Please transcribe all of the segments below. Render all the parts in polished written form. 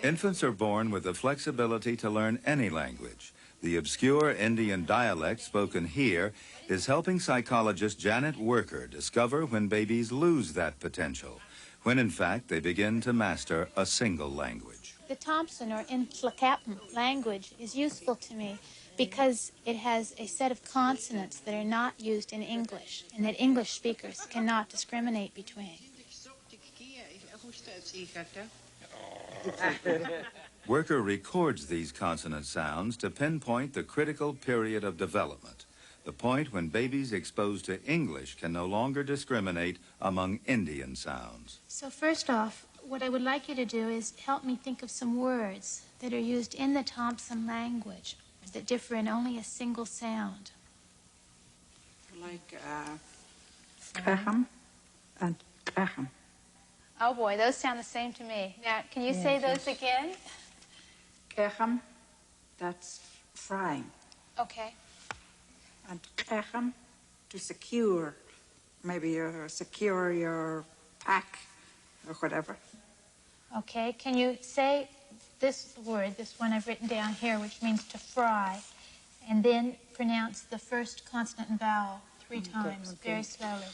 Infants are born with the flexibility to learn any language. The obscure Indian dialect spoken here is helping psychologist Janet Worker discover when babies lose that potential, when in fact they begin to master a single language. The Thompson or Intlakapan language is useful to me because it has a set of consonants that are not used in English and that English speakers cannot discriminate between. Worker records these consonant sounds to pinpoint the critical period of development, the point when babies exposed to English can no longer discriminate among Indian sounds. So first off, what I would like you to do is help me think of some words that are used in the Thompson language that differ in only a single sound. Like Graham and Graham. Oh boy, those sound the same to me. Now, can you say those again? Graham, that's frying. Okay. And Graham, to secure. Maybe you secure your pack or whatever. Okay, can you say this word, this one I've written down here, which means to fry, and then pronounce the first consonant and vowel 3 times, very slowly.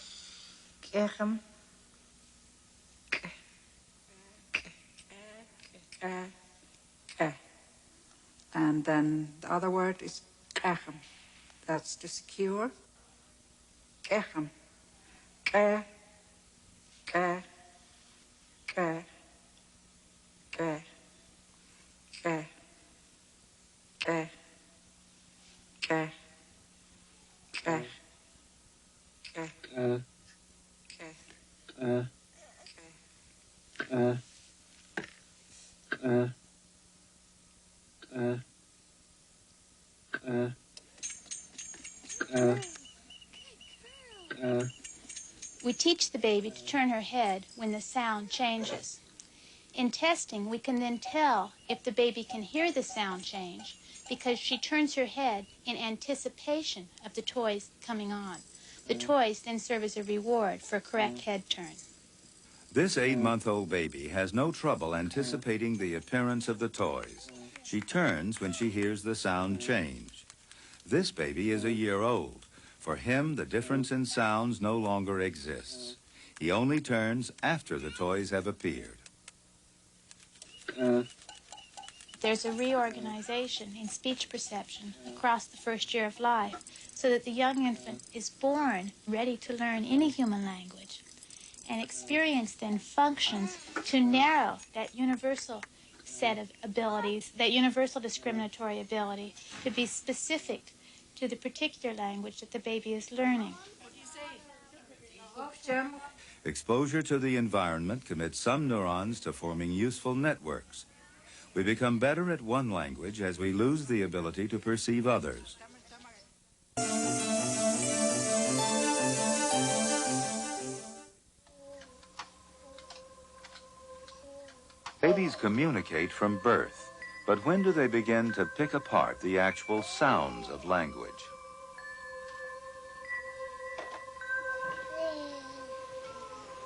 Graham. And then the other word is Graham. That's to secure. Graham. Grah. Grah. Grah. Grah. Grah. Grah. Grah. Grah. We teach the baby to turn her head when the sound changes. In testing, we can then tell if the baby can hear the sound change because she turns her head in anticipation of the toys coming on. The toys then serve as a reward for a correct head turn. This 8-month-old baby has no trouble anticipating the appearance of the toys. She turns when she hears the sound change. This baby is a year old. For him, the difference in sounds no longer exists. He only turns after the toys have appeared. There's a reorganization in speech perception across the first year of life so that the young infant is born ready to learn any human language. And experience then functions to narrow that universal set of abilities, that universal discriminatory ability to be specific to the particular language that the baby is learning. Exposure to the environment commits some neurons to forming useful networks. We become better at one language as we lose the ability to perceive others. Babies communicate from birth, but when do they begin to pick apart the actual sounds of language?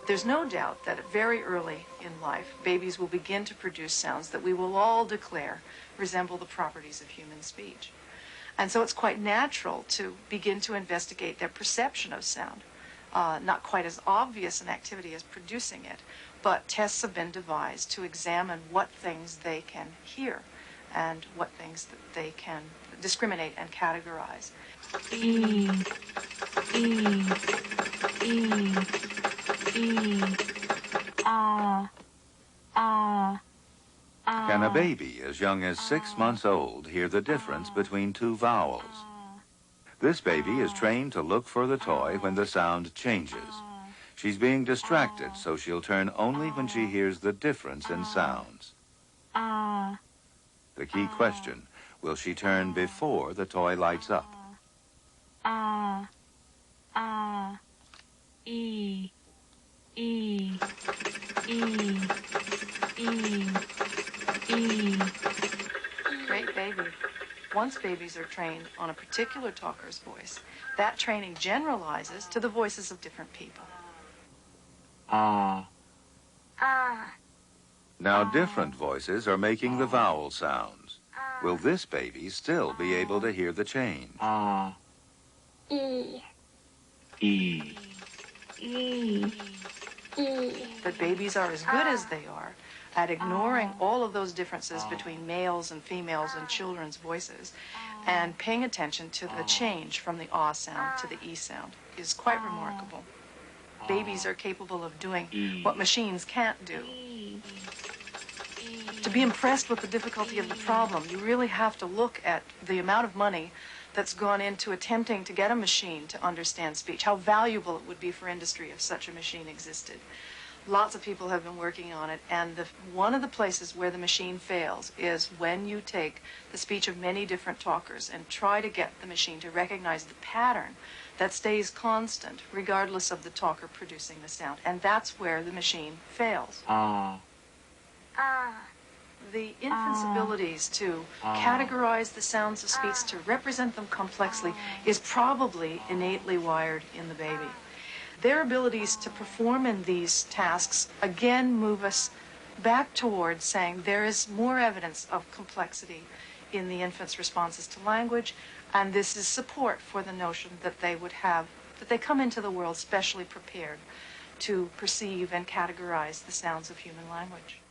There's no doubt that very early in life, babies will begin to produce sounds that we will all declare resemble the properties of human speech. And so it's quite natural to begin to investigate their perception of sound. Not quite as obvious an activity as producing it, but tests have been devised to examine what things they can hear and what things that they can discriminate and categorize. E, E, E, E, ah, ah, ah. Can a baby as young as 6 months old hear the difference between 2 vowels? This baby is trained to look for the toy when the sound changes. She's being distracted, so she'll turn only when she hears the difference in sounds. The key question, will she turn before the toy lights up? E, E, E, E, E. Great baby. Once babies are trained on a particular talker's voice, that training generalizes to the voices of different people. Now different voices are making the vowel sounds. Will this baby still be able to hear the change? E. E. E. E. But babies are as good as they are at ignoring all of those differences between males and females and children's voices and paying attention to the change from the ah sound to the e sound is quite remarkable. Babies are capable of doing what machines can't do. To be impressed with the difficulty of the problem, you really have to look at the amount of money that's gone into attempting to get a machine to understand speech, how valuable it would be for industry if such a machine existed. Lots of people have been working on it, and one of the places where the machine fails is when you take the speech of many different talkers and try to get the machine to recognize the pattern that stays constant regardless of the talker producing the sound. And that's where the machine fails. The infant's abilities to categorize the sounds of speech, to represent them complexly, is probably innately wired in the baby. Their abilities to perform in these tasks again move us back towards saying there is more evidence of complexity in the infant's responses to language, and this is support for the notion that they come into the world specially prepared to perceive and categorize the sounds of human language.